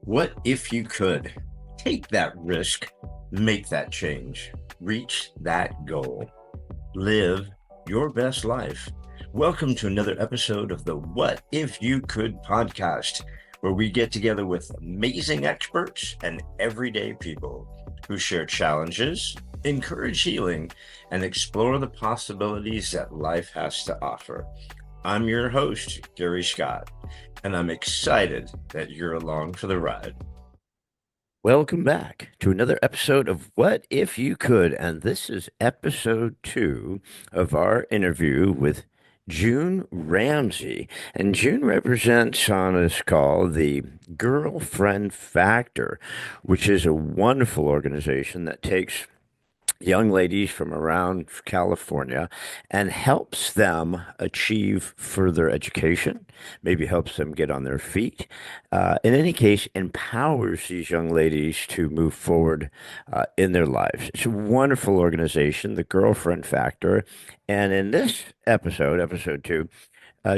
What if you could take that risk, make that change, reach that goal, live your best life? Welcome to another episode of the What If You Could podcast, where we get together with amazing experts and everyday people who share challenges, encourage healing, and explore the possibilities that life has to offer. I'm your host, Gary Scott, and I'm excited that you're along for the ride. Welcome back to another episode of What If You Could, and this is episode 2 of our interview with June Ramsey. And June represents on this call the Girlfriend Factor, which is a wonderful organization that takes young ladies from around California and helps them achieve further education, maybe helps them get on their feet. In any case, empowers these young ladies to move forward in their lives. It's a wonderful organization, the Girlfriend Factor. And in this episode, episode 2,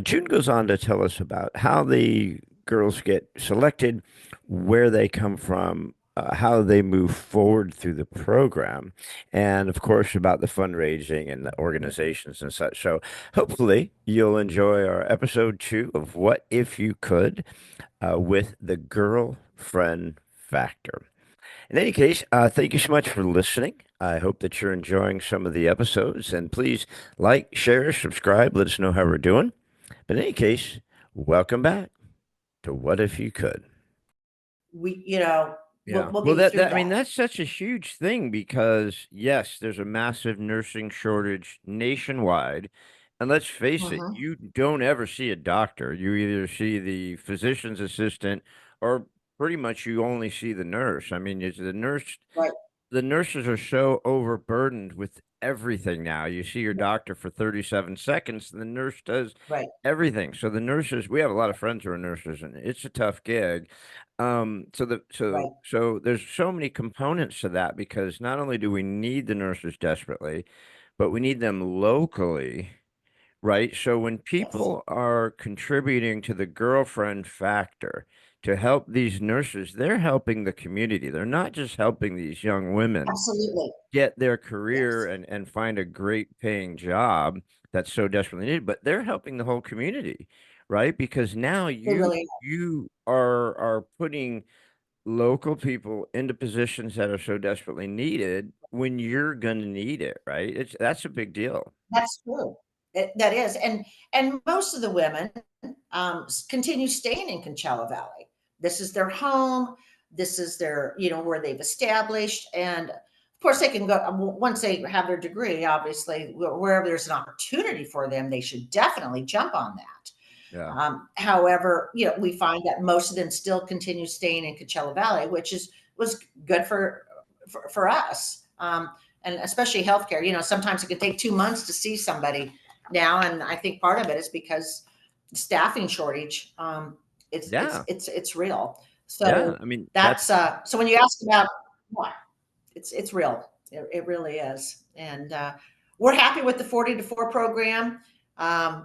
June goes on to tell us about how the girls get selected, where they come from, how they move forward through the program, and of course about the fundraising and the organizations and such. So hopefully you'll enjoy our episode 2 of What If You Could with the Girlfriend Factor. In any case, thank you so much for listening. I hope that you're enjoying some of the episodes, and please like, share, subscribe. Let us know how we're doing. But in any case, welcome back to What If You Could. We'll Yeah. we'll Well, get you through I mean, that. that's such a huge thing because, yes, there's a massive nursing shortage nationwide. And let's face it, Mhm. you don't ever see a doctor. You either see the physician's assistant or pretty much you only see the nurse. I mean, it's Right, the nurses are so overburdened with everything now. You see your doctor for 37 seconds, and the nurse does right. everything. So the nurses, we have a lot of friends who are nurses, and it's a tough gig. Right. So there's so many components to that because not only do we need the nurses desperately, but we need them locally. Right. So when Yes. people are contributing to the girlfriend factor to help these nurses, they're helping the community. They're not just helping these young women Absolutely. get their career Yes. and find a great paying job that's so desperately needed, but they're helping the whole community, right? Because now They really you are putting local people into positions that are so desperately needed when you're going to need it, right? That's a big deal. That's true. That is, and most of the women, continue staying in Coachella Valley. This is their home. This is their, where they've established, and of course they can go once they have their degree. Obviously, wherever there's an opportunity for them, they should definitely jump on that. Yeah. However, we find that most of them still continue staying in Coachella Valley, which was good for us, and especially healthcare. Sometimes it can take 2 months to see somebody now, and I think part of it is because the staffing shortage. It's it's Yeah. it's it's real. Yeah. So I mean, that's so when you ask about what, it's real. It really is, and we're happy with the 40 to 4 program.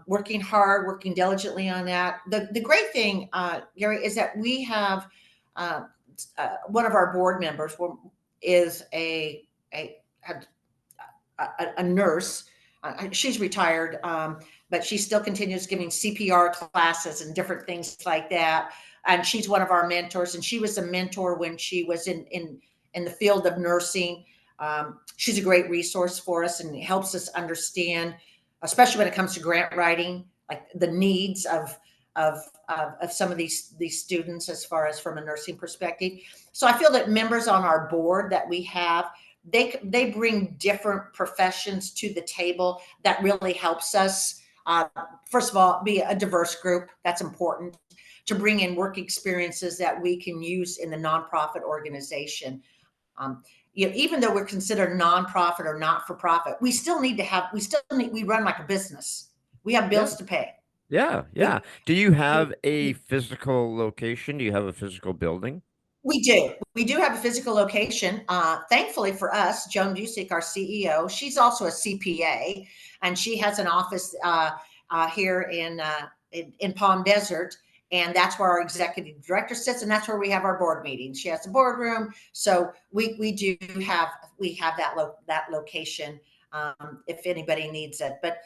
Working hard, working diligently on that. The great thing, Gary, is that we have uh, one of our board members is a a nurse. She's retired, but she still continues giving CPR classes and different things like that. And she's one of our mentors. And she was a mentor when she was in the field of nursing. She's a great resource for us and helps us understand, especially when it comes to grant writing, like the needs of some of these students as far as from a nursing perspective. So I feel that members on our board that we have, they bring different professions to the table that really helps us. First of all, be a diverse group. That's important to bring in work experiences that we can use in the nonprofit organization. Um, Even though we're considered nonprofit or not for profit, we run like a business. We have yeah. bills to pay. Yeah, yeah. We, Do you have a we, physical location? Do you have a physical building? We do. We do have a physical location. Thankfully for us, Joan Dusick, our CEO, she's also a CPA, and she has an office here in Palm Desert. and that's where our executive director sits, and that's where we have our board meetings. She has a boardroom, so we do have that location, if anybody needs it. But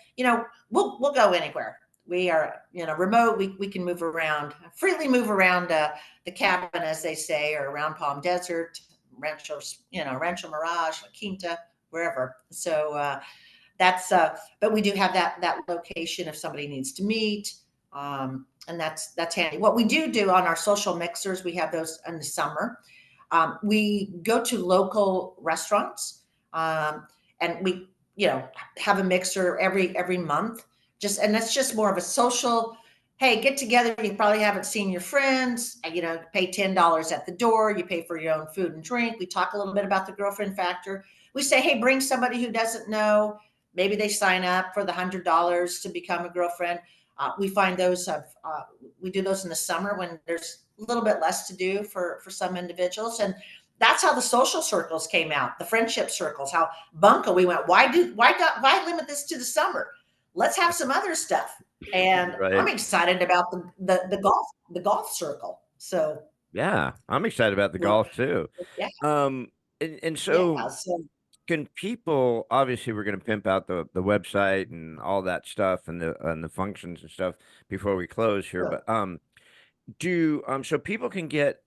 we'll go anywhere. We are remote. We can move around freely, move around the cabin, as they say, or around Palm Desert, Rancho Mirage, La Quinta, wherever. So but we do have that location if somebody needs to meet. And that's handy. What we do on our social mixers, we have those in the summer. We go to local restaurants, and we have a mixer every month. And that's just more of a social. Hey, get together. You probably haven't seen your friends. Pay $10 at the door. You pay for your own food and drink. We talk a little bit about the girlfriend factor. We say, hey, bring somebody who doesn't know. Maybe they sign up for the $100 to become a girlfriend. We find we do those in the summer when there's a little bit less to do for some individuals. And that's how the social circles came out, the friendship circles, how bunko we went. Why limit this to the summer? Let's have some other stuff. And Right. I'm excited about the golf circle. So Yeah, I'm excited about the golf too. yeah, And yeah. so So can people, obviously we're going to pimp out the website and all that stuff and the functions and stuff before we close here, sure, but so people can get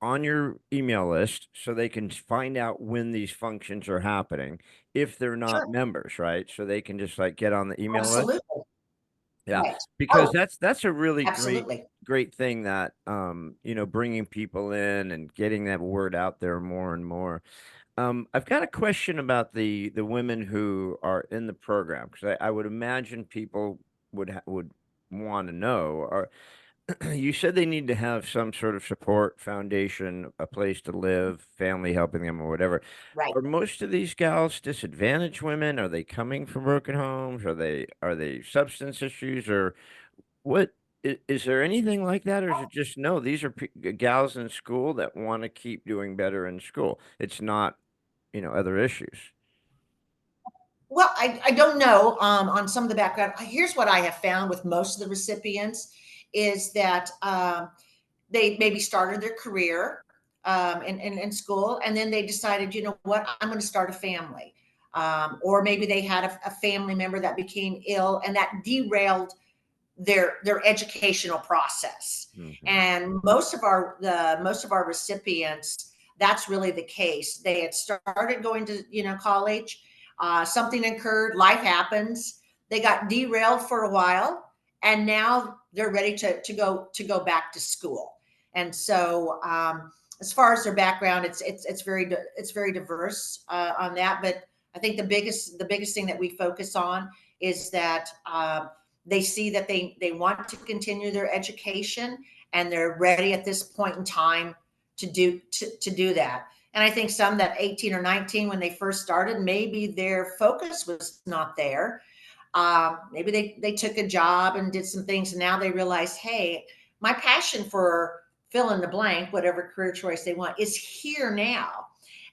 on your email list so they can find out when these functions are happening if they're not sure, members, right? So they can just like get on the email list. absolutely, Yeah, right. because Oh, that's a really absolutely. great thing that bringing people in and getting that word out there more and more. I've got a question about the women who are in the program because I would imagine people would want to know. Or you said they need to have some sort of support, foundation, a place to live, family helping them, or whatever. Right. Are most of these gals disadvantaged women? Are they coming from broken homes? Are they substance issues or what? Is there anything like that, or is it just no? These are gals in school that want to keep doing better in school. It's not other issues. Well, I don't know, on some of the background. Here's what I have found with most of the recipients is that they maybe started their career, in school, and then they decided, you know what, I'm going to start a family. Or maybe they had a family member that became ill, and that derailed their educational process. Hmm. And most of our recipients, that's really the case. They had started going to college, something occurred, life happens, they got derailed for a while, and now they're ready to go back to school. And so, as far as their background, it's very diverse, on that. But I think the biggest thing that we focus on is that, they see that they want to continue their education, and they're ready at this point in time to do that. And I think some that 18 or 19 when they first started, maybe their focus was not there. Maybe they took a job and did some things, and now they realize, hey, my passion for fill in the blank, whatever career choice they want, is here now.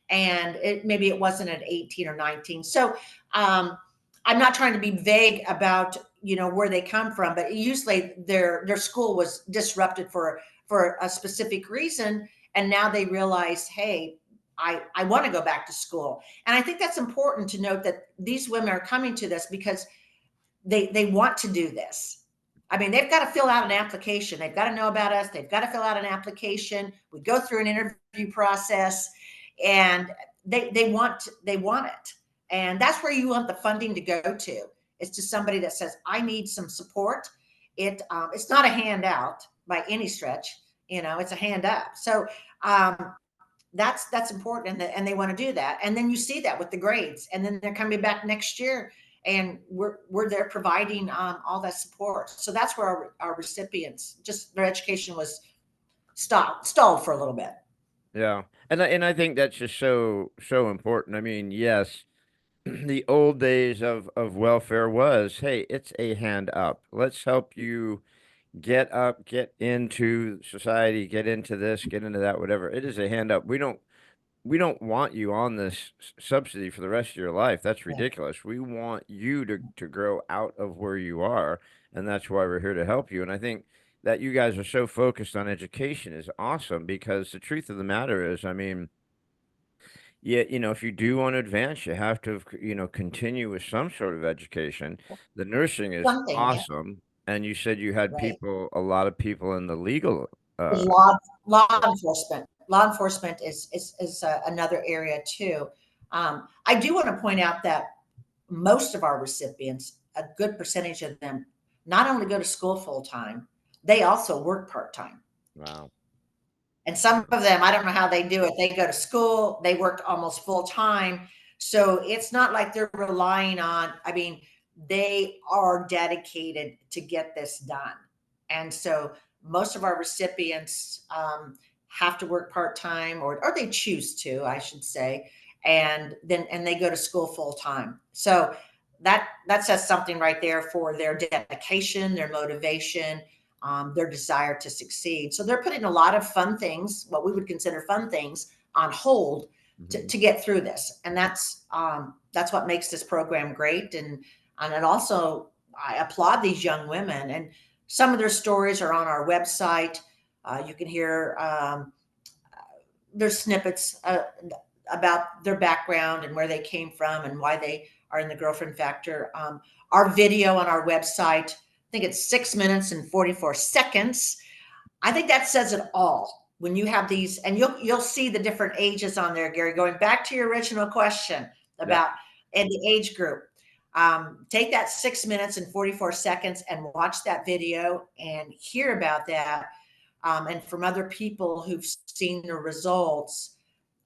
And maybe it wasn't at 18 or 19. So, I'm not trying to be vague about where they come from, but usually their school was disrupted for a specific reason, and now they realize, hey, I want to go back to school. And I think that's important to note, that these women are coming to this because they want to do this. I mean, they've got to fill out an application. They've got to know about us. They've got to fill out an application. We go through an interview process, and they want it. And that's where you want the funding to go to. It's to somebody that says, I need some support. It's not a handout by any stretch. It's a hand up. So, that's important, and they want to do that. And then you see that with the grades, and then they're coming back next year, and we're there providing, all that support. So that's where our recipients, just their education was stalled for a little bit. Yeah, and I think that's just so important. I mean, yes, the old days of welfare was, hey, it's a hand up. Let's help you get up, get into society, get into this, get into that, whatever. It is a hand up. We don't want you on this subsidy for the rest of your life. That's Yeah. ridiculous. We want you to grow out of where you are, and that's why we're here to help you. And I think that you guys are so focused on education is awesome, because the truth of the matter is, I mean, yeah, if you do want to advance, you have to, continue with some sort of education. The nursing is Something, yeah, awesome. And you said you had right. a lot of people in the legal, uh, Law enforcement. Law enforcement is another area too. I do want to point out that most of our recipients, a good percentage of them, not only go to school full time, they also work part time. wow. And some of them, I don't know how they do it. They go to school, they work almost full time. So it's not like they're relying on, I mean, they are dedicated to get this done. And so most of our recipients have to work part time, or they choose to, I should say, and they go to school full time. So that says something right there for their dedication, their motivation, their desire to succeed. So they're putting a lot of fun things, what we would consider fun things, on hold Hmm. to get through this, and that's what makes this program great. And it also, I applaud these young women, and some of their stories are on our website. You can hear there's snippets about their background and where they came from and why they are in the girlfriend factor. Our video on our website, I think it's 6 minutes and 44 seconds. I think that says it all. When you have these, and you'll see the different ages on there, Gary. Going back to your original question Yep. about and the age group, take that 6 minutes and 44 seconds and watch that video and hear about that. And from other people who've seen the results,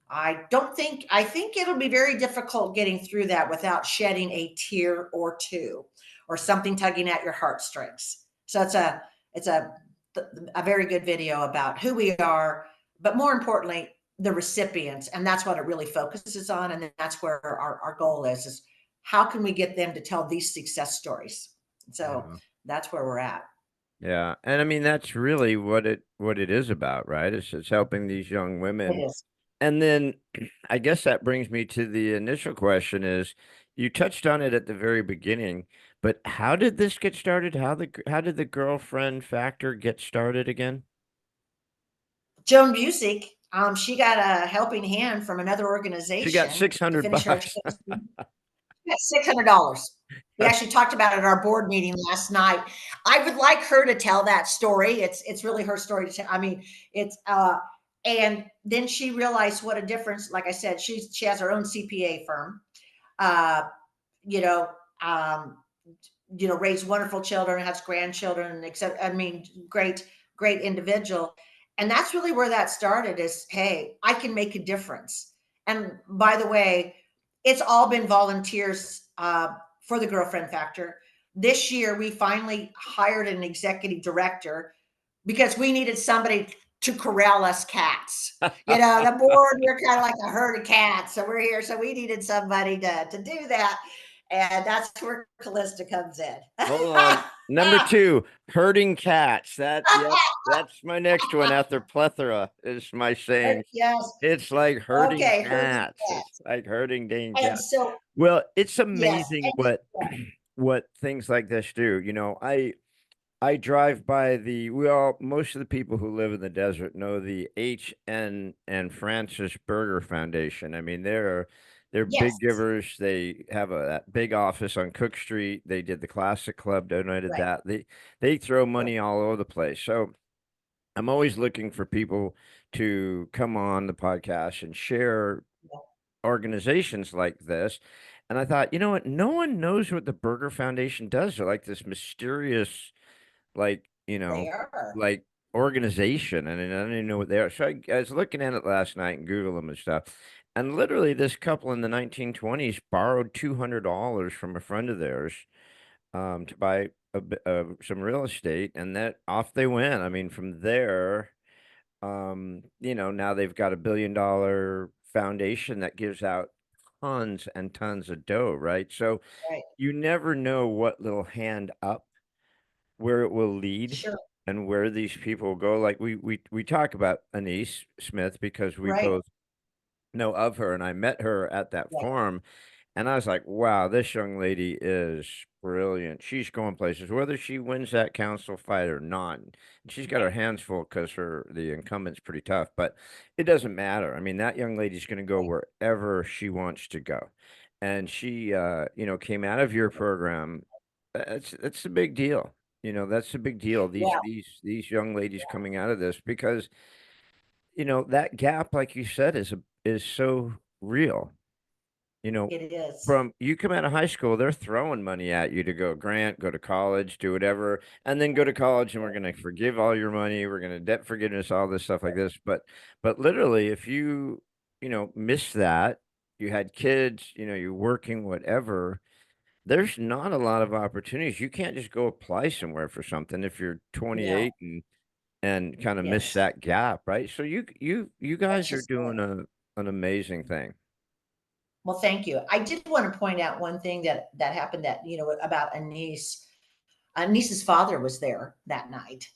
I think it'll be very difficult getting through that without shedding a tear or two, or something tugging at your heartstrings. So it's a very good video about who we are, but more importantly, the recipients. And that's what it really focuses on. And that's where our goal is how can we get them to tell these success stories? So Yeah. that's where we're at. Yeah. And I mean, that's really what it is about, right? It's helping these young It women. is. And then I guess that brings me to the initial question is, you touched on it at the very beginning, but how did this get started? How did the girlfriend factor get started again? Joan Busick, she got a helping hand from another She got organization to 600 finish her bucks. education. Yeah, $600. We actually talked about it at our board meeting last night. I would like her to tell that story. It's really her story to tell. I mean, it's and then she realized what a difference. Like I said, she has her own CPA firm. Uh, you know, um, raised wonderful children, has grandchildren, except I mean, great individual. And that's really where that started is, hey, I can make a difference. And by the way, it's all been volunteers for the Girlfriend Factor. This year, we finally hired an executive director because we needed somebody to corral us cats. The board, we're kind of like a herd of cats. So we're here. So we needed somebody to do that. And that's where Callista comes in. Hold on. Number two, herding cats. Yep, that's my next one after plethora is my saying. Yes. It's like herding Okay. Herding cats. It's cats. like herding dang And cats. so, Well, it's yes. amazing And what yeah, what things like this do. I drive by most of the people who live in the desert know the H. N. and Francis Berger Foundation. I mean, they're big yes. givers. They have that big office on Cook Street. They did the Classic Club, donated Right. that. They throw Right. money all over the place. So I'm always looking for people to come on the podcast and share Yeah, organizations like this. And I thought, you know what? No one knows what the Berger Foundation does. They're like this mysterious, like, they are. like organization. And I don't even know what they are. So I was looking at it last night and Google them and stuff. And literally, this couple in the 1920s borrowed $200 from a friend of theirs to buy some real estate, and that off they went. I mean, from there, now they've got $1 billion foundation that gives out tons and tons of dough, right? So Right. you never know what little hand up where it will lead Sure. and where these people go. Like we talk about Anise Smith because we Right. both know of her, and I met her at that Right. forum. And I was like, wow, this young lady is brilliant. She's going places, whether she wins that council fight or not. She's got her hands full because the incumbent's pretty tough, but it doesn't matter. I mean, that young lady's going to go wherever she wants to go. And she, came out of your program. That's a big deal. That's a big deal. These Yeah, these young ladies coming out of this because that gap, like you said, is so real. You know, it is. from you come out of high school, they're throwing money at you to go grant, go to college, do whatever, and then go to college and we're going to forgive all your money. We're going to debt forgiveness, all this stuff like this. But literally, if you miss that, you had kids, you're working, whatever, there's not a lot of opportunities. You can't just go apply somewhere for something if you're No, 28 and kind of miss yes, that gap, right? So you that's guys are just it. doing an amazing thing. Well, thank you. I did want to point out one thing that happened that about a niece. A niece's father was there that night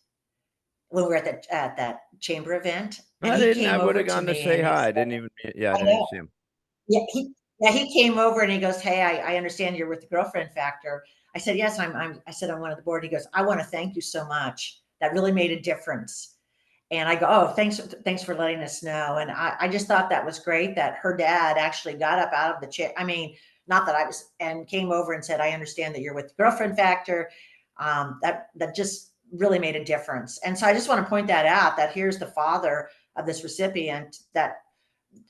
when we were at that chamber event, and I he didn't. I came would over have to gone to me say and he hi. I said, didn't even. Yeah, I "I didn't even know, see him. yeah, he came over and he goes, hey, I understand you're with the Girlfriend Factor." I said, yes, I said, I'm one of the board. He goes, I want to thank you so much. That really made a difference. And I go, oh, thanks for letting us know. And I just thought that was great that her dad actually got up out of the chair. I mean, not that I was, and came over and said, I understand that you're with the Girlfriend Factor. That just really made a difference. And so I just want to point that out, that here's the father of this recipient that,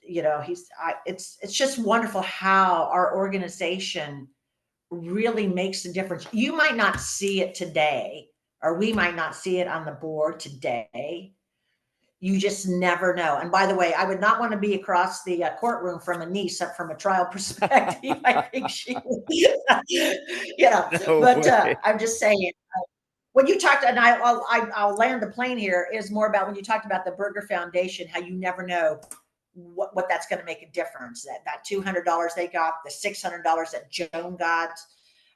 it's just wonderful how our organization really makes a difference. You might not see it today, or we might not see it on the board today. You just never know. And by the way, I would not want to be across the courtroom from a niece from a trial perspective. I think she would, No but way. I'm just saying, when you talked, and I'll land the plane here, is more about when you talked about the Burger Foundation, how you never know what that's going to make a difference. That $200 they got, the $600 that Joan got,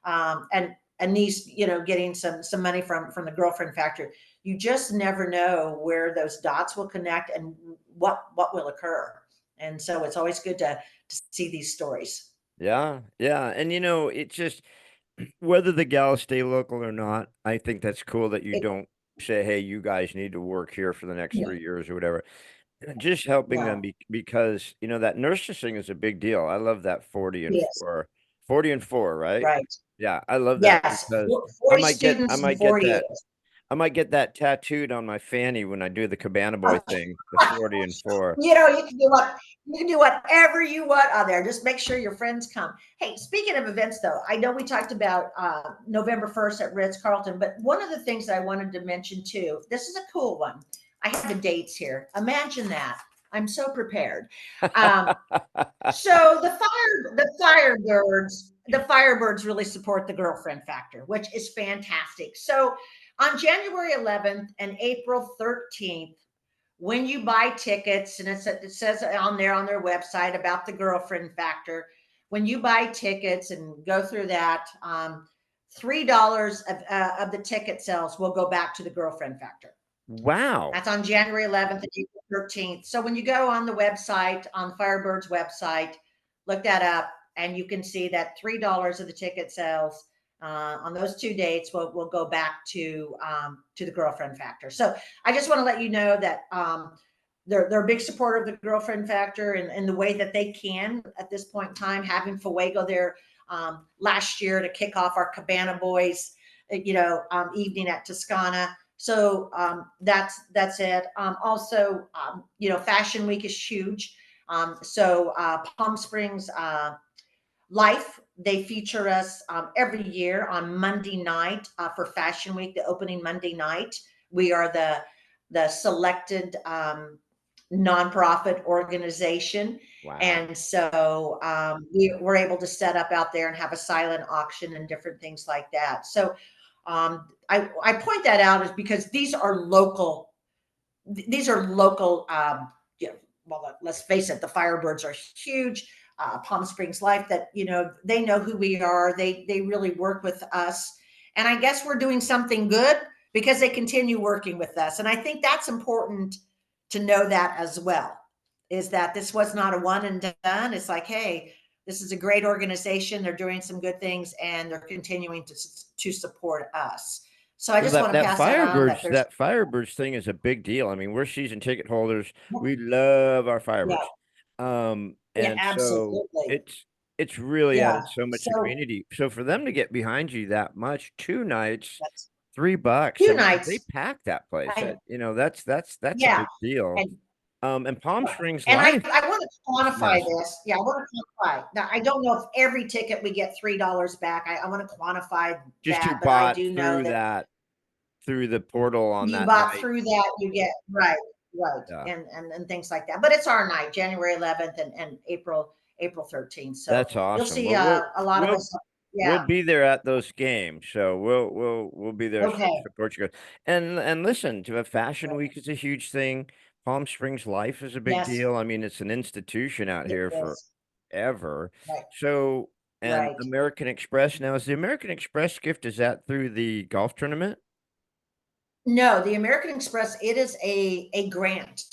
and niece, getting some money from the Girlfriend Factor. You just never know where those dots will connect and what will occur. And so it's always good to see these stories. Yeah, yeah, and it just whether the gals stay local or not, I think that's cool that you It, don't say, "Hey, you guys need to work here for the next no, 3 years or whatever." Just helping them no, because that nurses thing is a big deal. I love that yes, 40 and 4, right? right. Yeah, I love that Yes, because I 40 might get I students and might get 40 that years. I might get that tattooed on my fanny when I do the Cabana Boy thing, the 40 and 4. You can do whatever you want on there. Just make sure your friends come. Hey, speaking of events, though, I know we talked about November 1st at Ritz Carlton, but one of the things that I wanted to mention too. This is a cool one. I have the dates here. Imagine that. I'm so prepared. Um, so the Firebirds really support the Girlfriend Factor, which is fantastic. So on January 11th and April 13th, when you buy tickets, and it says on there on their website about the Girlfriend Factor, when you buy tickets and go through that, $3 of the ticket sales will go back to the Girlfriend Factor. Wow. That's on January 11th and April 13th. So when you go on the website, on Firebird's website, look that up, and you can see that $3 of the ticket sales on those 2 dates will go back to the Girlfriend Factor. So I just want to let you know that they're a big supporter of the Girlfriend Factor and the way that they can at this point in time, having Fuego there last year to kick off our Cabana Boys, evening at Toscana. So that's it. Also, Fashion Week is huge. So Palm Springs Life, they feature us every year on Monday night for Fashion Week, the opening Monday night. We are the selected nonprofit organization. Wow. And so we're able to set up out there and have a silent auction and different things like that. So I point that out is because these are local, well, let's face it, the Firebirds are huge. Palm Springs Life, that they know who we are. They really work with us, and I guess we're doing something good because they continue working with us. And I think that's important to know that as well. Is that this was not a one and done? It's like, hey, this is a great organization. They're doing some good things, and they're continuing to support us. So I Well, just want to pass that on. That Firebirds thing is a big deal. I mean, we're season ticket holders. We love our yeah, Firebirds. yeah, And so absolutely. it's really Yeah. added so much to So community. So for them to get behind you that much, 2 nights, that's $3. I two mean, 'cause they nights. pack that place. I That's a Yeah, big deal. and And Palm Springs and Life I want to is quantify massive. this. Yeah, I want to quantify. Now, I don't know if every ticket we get $3 back. I want to quantify Just who that, but I bought do know that through the portal on you that bought night. through that, you get right, right, Yeah, and things like that. But it's our night, January 11th and April 13th. So that's you'll awesome. see Well, a lot of us. we'll Yeah. be there at those games, so we'll be there to Okay. support you guys. And listen, to have Fashion Week is a huge thing. Palm Springs Life is a big Yes, deal. I mean, it's an institution out it here is. forever. Right. So, and Right. American Express now, is the American Express gift, is that through the golf tournament? No, the American Express, it is a grant.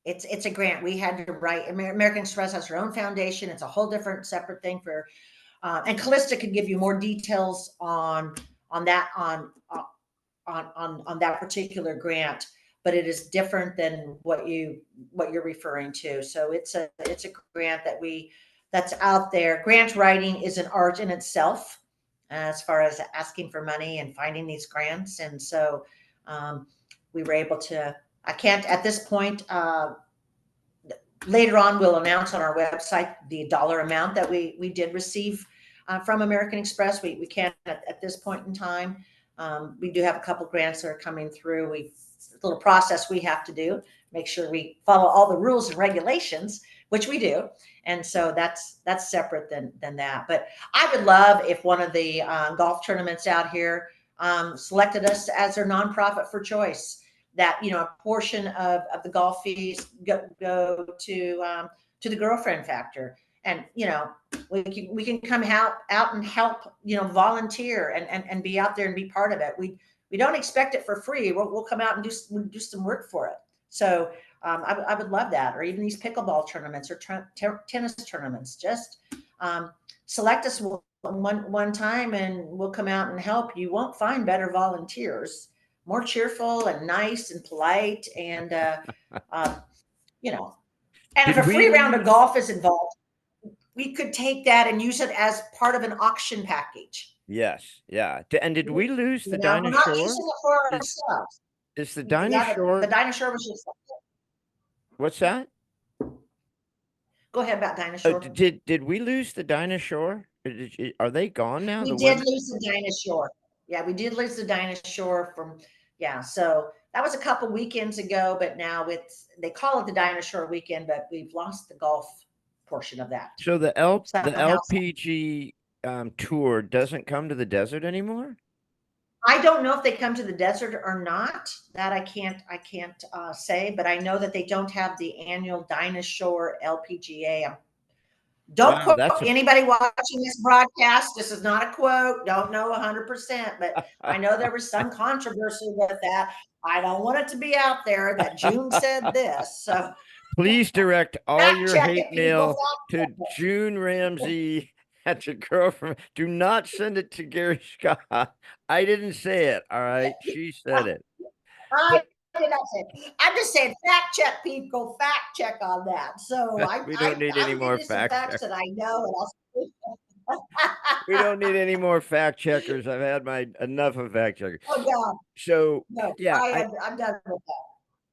It's a grant. We had to write. American Express has her own foundation. It's a whole different separate thing for. And Callista could give you more details on that on that particular grant, but it is different than what you're referring to. So it's a grant that's out there. Grant writing is an art in itself, as far as asking for money and finding these grants. And so um, we were able to. I can't at this point. Later on, we'll announce on our website the dollar amount that we did receive from American Express. We can't at this point in time. We do have a couple grants that are coming through. A little process we have to do, make sure we follow all the rules and regulations, which we do. And so that's separate than that. But I would love if one of the golf tournaments out here selected us as their nonprofit for choice, that a portion of the golf fees go to the girlfriend factor, and we can come out and help, volunteer and be out there and be part of it. We don't expect it for free. We'll come out and do some work for it. So I would love that, or even these pickleball tournaments or tennis tournaments. Just select us one time, and we'll come out and help. You won't find better volunteers, more cheerful and nice and polite, and uh, you know. And if Did a we free round of lose? golf is involved, we could take that and use it as part of an auction package. Yes, yeah. And did we lose the We're not dinosaur? using it for Is ourselves. is the Yeah, the dinosaur? dinosaur was just. What's that? Go ahead about dinosaur. Did we lose the dinosaur? Are they gone now? We The did women? lose the dinosaur. Yeah, we did lose the dinosaur from. Yeah, so that was a couple weekends ago, but now they call it the dinosaur weekend, but we've lost the golf portion of that So the somehow. LPG tour doesn't come to the desert anymore? I don't know if they come to the desert or not. That I can't say, but I know that they don't have the annual Dinosaur LPGA. Don't Wow, quote anybody watching this broadcast. This is not a quote. Don't know 100%, but I know there was some controversy with that. I don't want it to be out there that June said this. So Please direct all fact your check hate it, people. mail to June Ramsey at your girlfriend. Do not send it to Gary Scott. I didn't say it. All right, she said it. I But did not say. I'm just saying, fact check, people. Fact check on that. So we don't need any I'll give more you some fact facts checkers. that I know, and I'll. We don't need any more fact checkers. I've had my enough of fact checkers. Oh God, So no! yeah, I'm done with that.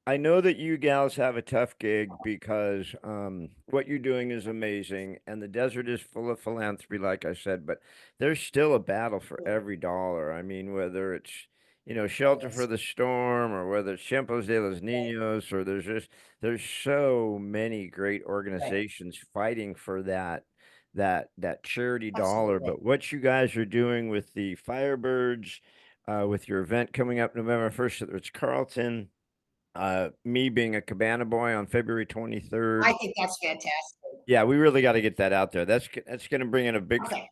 I know that you gals have a tough gig because what you're doing is amazing, and the desert is full of philanthropy, like I said. But there's still a battle for every dollar. I mean, whether it's Shelter for Yes, the Storm, or whether it's Tiempos de los right, Niños, or there's so many great right. organizations fighting for that charity dollar. Absolutely. But what you guys are doing with the Firebirds, with your event coming up November 1st at Ritz Carlton, me being a Cabana boy on February I 23rd. think that's fantastic. Yeah, we really got to get that out there. That's going to bring in a big. Okay.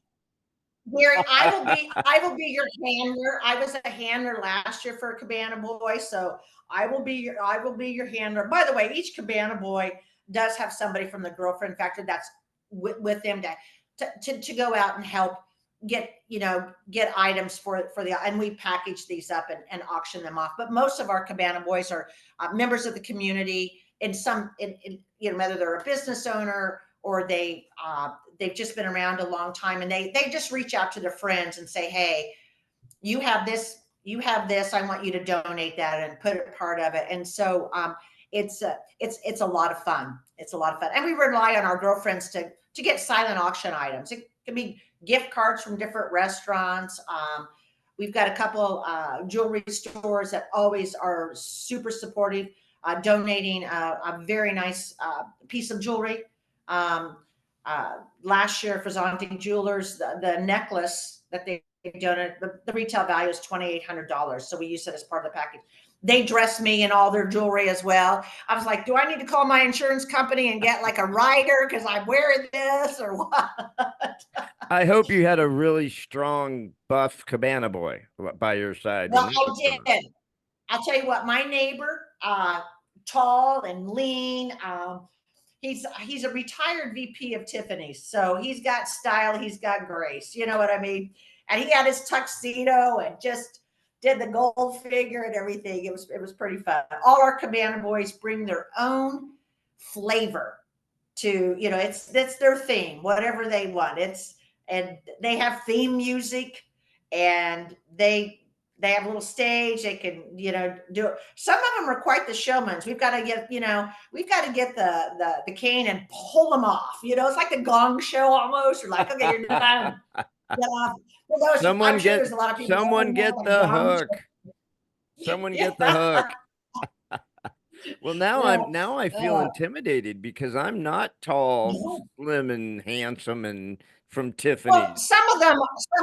Gary, I will be your handler. I was a handler last year for a Cabana Boy, so I will be your handler. By the way, each Cabana Boy does have somebody from the Girlfriend Factor that's with them to go out and help get items for the, and we package these up and auction them off. But most of our Cabana boys are members of the community, and whether they're a business owner or they've just been around a long time, and they just reach out to their friends and say, hey, you have this, I want you to donate that and put it part of it. And so it's a lot of fun. It's a lot of fun. And we rely on our girlfriends to get silent auction items. It can be gift cards from different restaurants. We've got a couple jewelry stores that always are super supportive, donating a very nice piece of jewelry. Last year, Fazanti Jewelers, the necklace that they donated, the retail value is $2,800. So we use it as part of the package. They dress me in all their jewelry as well. I was like, do I need to call my insurance company and get like a rider because I'm wearing this or what? I hope you had a really strong, buff Cabana boy by your side. Well, I did. I'll tell you what, my neighbor, tall and lean, he's a retired VP of Tiffany's. So he's got style, he's got grace. You know what I mean? And he had his tuxedo and just did the gold figure and everything. It was pretty fun. All our Cabana boys bring their own flavor to, it's their theme, whatever they want. And they have theme music, and they have a little stage. They can, do it. Some of them are quite the showmans. We've got to get the cane and pull them off. It's like the Gong Show almost. You're like, okay, you're done. Someone get the hook. Someone get the hook. Well, now I feel intimidated because I'm not tall, slim, and handsome, and from Tiffany. Well, some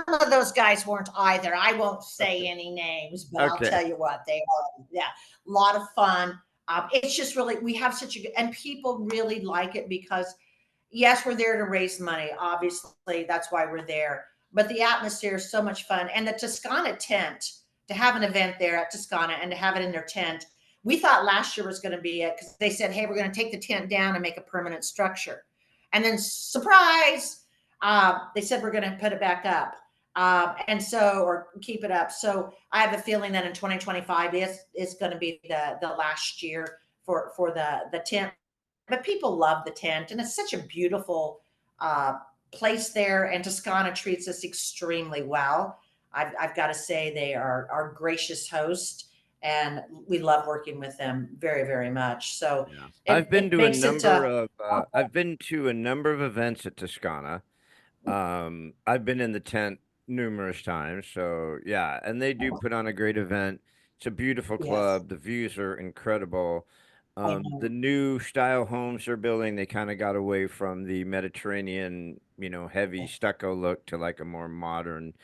of those guys weren't either. I won't say any names, but I'll tell you what they are. Yeah, a lot of fun. It's just really, we have such a good, and people really like it because, yes, we're there to raise money. Obviously, that's why we're there. But the atmosphere is so much fun, and the Toscana tent, to have an event there at Toscana and to have it in their tent. We thought last year was going to be it because they said, hey, we're going to take the tent down and make a permanent structure. And then surprise, they said we're going to put it back up. Or keep it up. So I have a feeling that in 2025 is going to be the last year for the tent. But people love the tent, and it's such a beautiful place there. And Toscana treats us extremely well. I've got to say they are our gracious host. And we love working with them very, very much. So yeah. I've been to a number of events at Toscana. I've been in the tent numerous times. So yeah, and they do put on a great event. It's a beautiful club. Yes. The views are incredible. The new style homes they're building, they kind of got away from the Mediterranean, heavy stucco look to like a more modern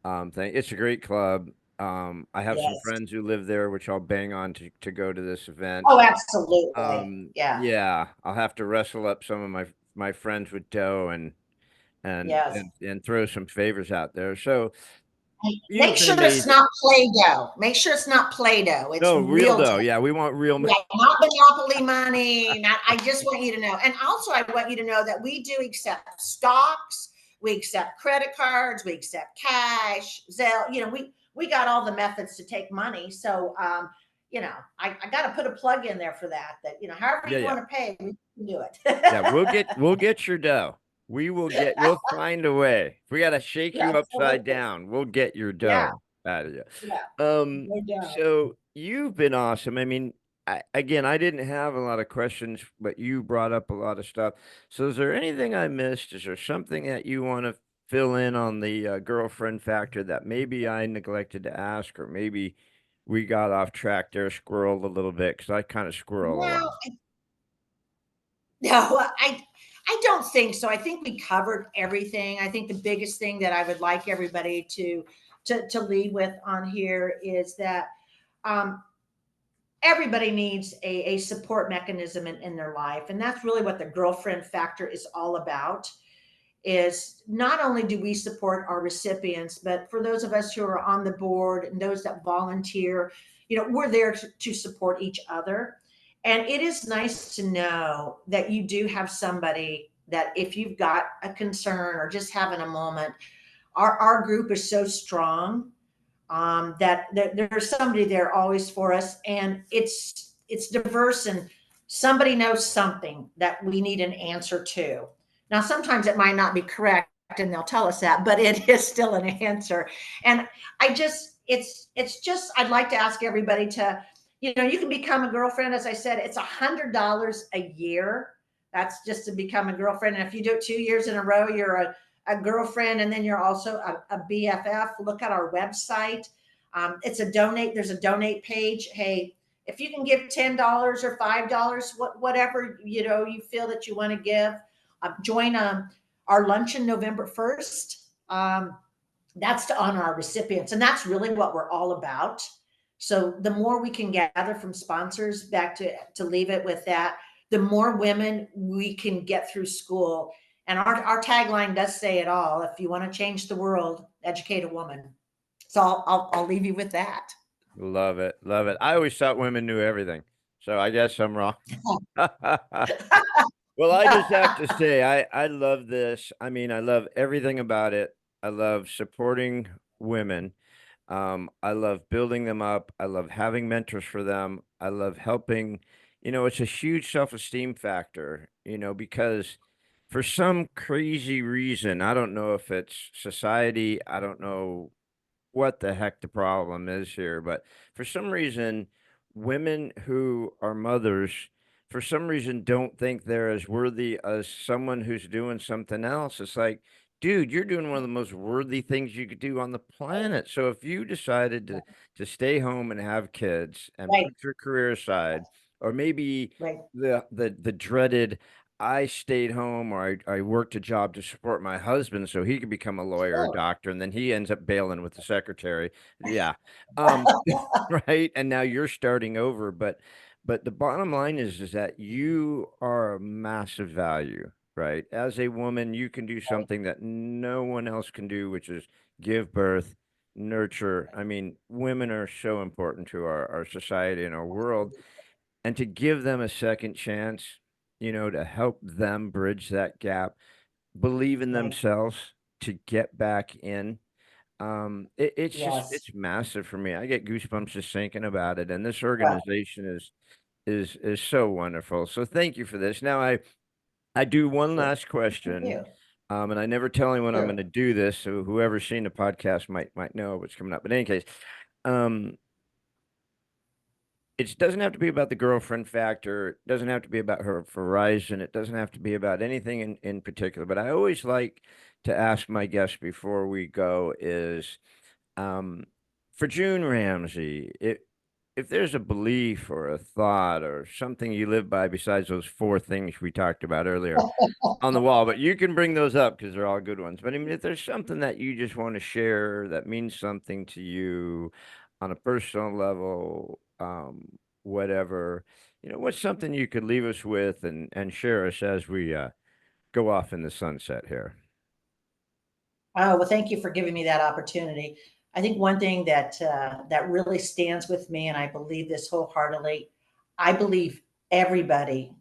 thing. It's a great club. I have some friends who live there, which I'll bang on to go to this event. Oh, absolutely. Yeah. I'll have to wrestle up some of my friends with dough and throw some favors out there. So make sure it's not Play-Doh. Make sure it's not Play-Doh. It's real dough. Yeah, we want real money. Yeah, not Monopoly money. I just want you to know. And also I want you to know that we do accept stocks, we accept credit cards, we accept cash, Zelle, we got all the methods to take money. So, I got to put a plug in there for that, however you want to pay, we can do it. Yeah, we'll get your dough. We'll find a way. If we got to shake you upside down, we'll get your dough out of you. Yeah. So you've been awesome. I mean, I didn't have a lot of questions, but you brought up a lot of stuff. So is there anything I missed? Is there something that you want to fill in on the girlfriend factor that maybe I neglected to ask, or maybe we got off track there, squirreled a little bit, because I kind of squirrel a lot. No, I don't think so. I think we covered everything. I think the biggest thing that I would like everybody to lead with on here is that everybody needs a support mechanism in their life. And that's really what the girlfriend factor is all about. Is not only do we support our recipients, but for those of us who are on the board and those that volunteer, we're there to support each other. And it is nice to know that you do have somebody that if you've got a concern or just having a moment, our group is so strong, that there's somebody there always for us, and it's diverse, and somebody knows something that we need an answer to. Now, sometimes it might not be correct, and they'll tell us that, but it is still an answer. And it's just I'd like to ask everybody to, you can become a girlfriend. As I said, it's $100 a year. That's just to become a girlfriend. And if you do it 2 years in a row, you're a girlfriend, and then you're also a BFF. Look at our website. It's a donate. There's a donate page. Hey, if you can give $10 or $5, whatever you feel that you want to give, join our luncheon November 1st. That's to honor our recipients, and that's really what we're all about. So the more we can gather from sponsors, back to leave it with that, the more women we can get through school. And our tagline does say it all. If you want to change the world, educate a woman. So I'll leave you with that. Love it. Love it. I always thought women knew everything, so I guess I'm wrong. Well, I just have to say, I love this. I mean, I love everything about it. I love supporting women. I love building them up. I love having mentors for them. I love helping. It's a huge self-esteem factor, because for some crazy reason, I don't know if it's society, I don't know what the heck the problem is here, but for some reason, women who are mothers, for some reason, don't think they're as worthy as someone who's doing something else. It's like, dude, you're doing one of the most worthy things you could do on the planet. So if you decided to stay home and have kids and Right, put your career aside, or maybe right. the dreaded I stayed home, or I worked a job to support my husband so he could become a lawyer or Sure. doctor, and then he ends up bailing with the secretary. Yeah. Right. And now you're starting over. But the bottom line is that you are a massive value, right? As a woman, you can do something that no one else can do, which is give birth, nurture. I mean, women are so important to our society and our world, and to give them a second chance, to help them bridge that gap, believe in Right. themselves to get back in. Yes. It's massive for me. I get goosebumps just thinking about it. And this Well, organization is so wonderful. So thank you for this. Now I do one sure. last Thank question. you. And I never tell anyone I'm going Sure. to do this, so whoever's seen the podcast might know what's coming up. But in any case, um, it doesn't have to be about the girlfriend factor. It doesn't have to be about her Verizon. It doesn't have to be about anything in particular. But I always like to ask my guests before we go is, um, for June Ramsey, if there's a belief or a thought or something you live by besides those four things we talked about earlier on the wall, but you can bring those up because they're all good ones. But I mean, if there's something that you just want to share that means something to you on a personal level, whatever, what's something you could leave us with and share us as we go off in the sunset here? Oh, well, thank you for giving me that opportunity. I think one thing that really stands with me, and I believe this wholeheartedly, I believe everybody,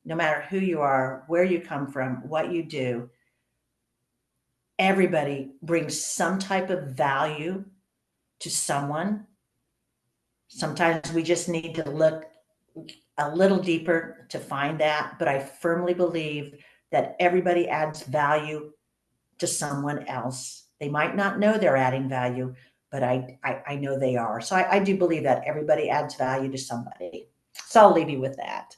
no matter who you are, where you come from, what you do, everybody brings some type of value to someone. Sometimes we just need to look a little deeper to find that, but I firmly believe that everybody adds value to someone else. They might not know they're adding value, but I know they are. So I do believe that everybody adds value to somebody. So I'll leave you with that.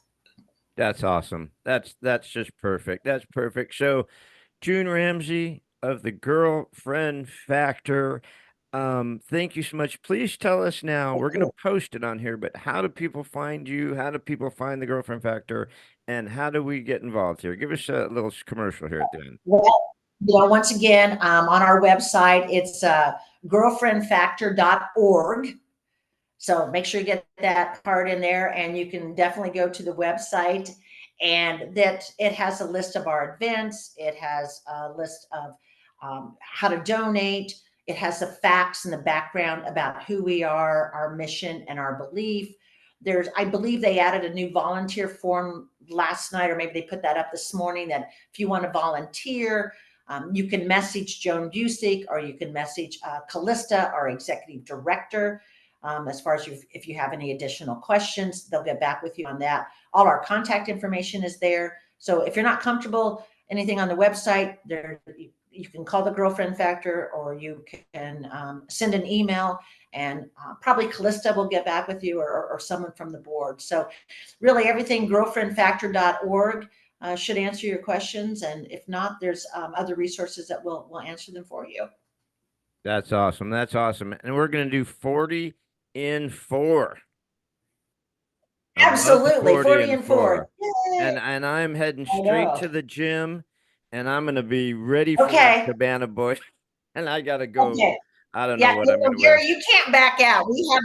That's awesome. That's just perfect. That's perfect. So June Ramsey of the Girlfriend Factor. Thank you so much. Please tell us now. Thank We're going you. to post it on here, but how do people find you? How do people find the Girlfriend Factor? And how do we get involved here? Give us a little commercial here at the end. Well, once again, on our website, it's girlfriendfactor.org. So make sure you get that part in there, and you can definitely go to the website, and that it has a list of our events. It has a list of how to donate. It has the facts and the background about who we are, our mission, and our belief. I believe they added a new volunteer form last night, or maybe they put that up this morning, that if you want to volunteer, you can message Joan Busick, or you can message Callista, our executive director. As far as if you have any additional questions, they'll get back with you on that. All our contact information is there. So if you're not comfortable, anything on the website, there you can call the Girlfriend Factor, or you can send an email, and probably Callista will get back with you, or someone from the board. So really everything girlfriendfactor.org should answer your questions. And if not, there's other resources that will answer them for you. That's awesome. That's awesome. And we're going to do 40 in 4. Absolutely. 40 in 4. And I'm heading straight to the gym, and I'm going to be ready for Cabana Boy. And I got to go. Okay. I don't know what I'm going to Gary, wear. you can't back out. We have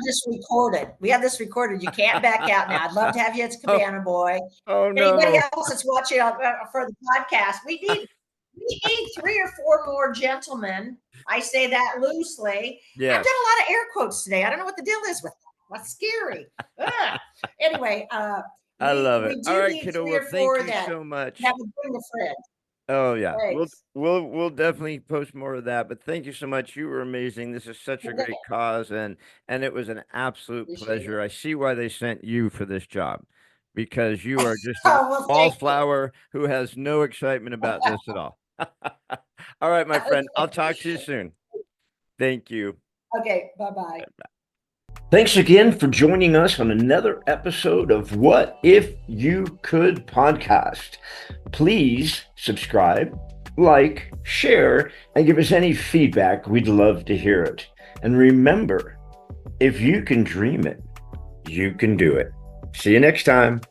this recorded. You can't back out now. I'd love to have you as Cabana Boy. Oh, no. Anybody else that's watching for the podcast, we need 3 or 4 more gentlemen. I say that loosely. Yes. I've done a lot of air quotes today. I don't know what the deal is with that. That's scary. Anyway, I love it. All right, kiddo. Well, thank you so much. Have a good friend. Oh yeah, Thanks. we'll definitely post more of that. But thank you so much. You were amazing. This is such a great cause, and it was an absolute pleasure. I see why they sent you for this job, because you are just a wallflower who has no excitement about this at all. All right, my friend. I'll talk to you soon. Thank you. Okay. Bye-bye. Thanks again for joining us on another episode of What If You Could podcast. Please subscribe, like, share, and give us any feedback. We'd love to hear it. And remember, if you can dream it, you can do it. See you next time.